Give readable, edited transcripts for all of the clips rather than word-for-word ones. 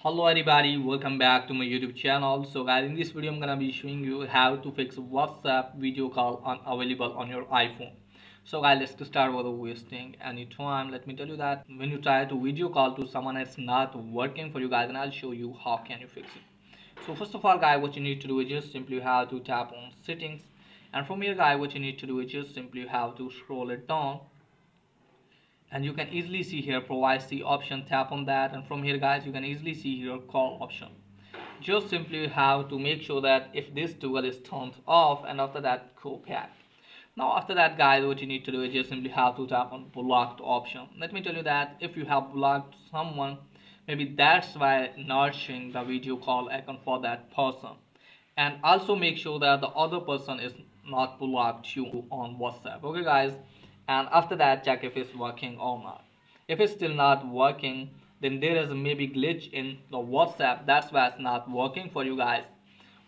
Hello everybody, welcome back to my YouTube channel. So guys, in this video I'm gonna be showing you how to fix WhatsApp video call unavailable on your iPhone. So guys, let's start without wasting any time. Let me tell you that when you try to video call to someone that's not working for you guys, and I'll show you how can you fix it. So first of all guys, what you need to do is just simply have to tap on settings, and from here guys, what you need to do is just simply have to scroll it down, and you can easily see here privacy option. Tap on that, and from here guys you can easily see here call option. Just simply have to make sure that if this toggle is turned off, and after that go back. Now after that guys, what you need to do is just simply have to tap on blocked option. Let me tell you that if you have blocked someone, maybe that's why not showing the video call icon for that person. And also make sure that the other person is not blocked you on WhatsApp. Okay guys, and after that check if it's working or not. If it's still not working, then there is maybe glitch in the WhatsApp, that's why it's not working for you guys.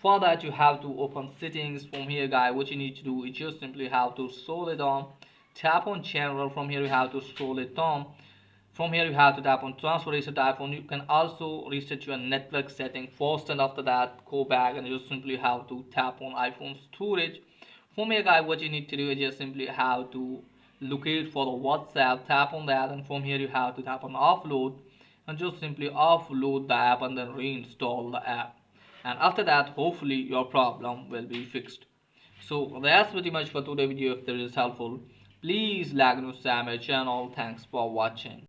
For that you have to open settings. From here guys, what you need to do is just simply have to scroll it on, tap on channel. From here you have to scroll it on. From here you have to tap on transfer reset iPhone. You can also reset your network setting first, and after that go back and you just simply have to tap on iPhone storage. From here guys, what you need to do is just simply have to locate for the WhatsApp, tap on that, and from here you have to tap on offload, and just simply offload the app and then reinstall the app. And after that hopefully your problem will be fixed. So that's pretty much for today's video. If this is helpful, please like and subscribe my channel. Thanks for watching.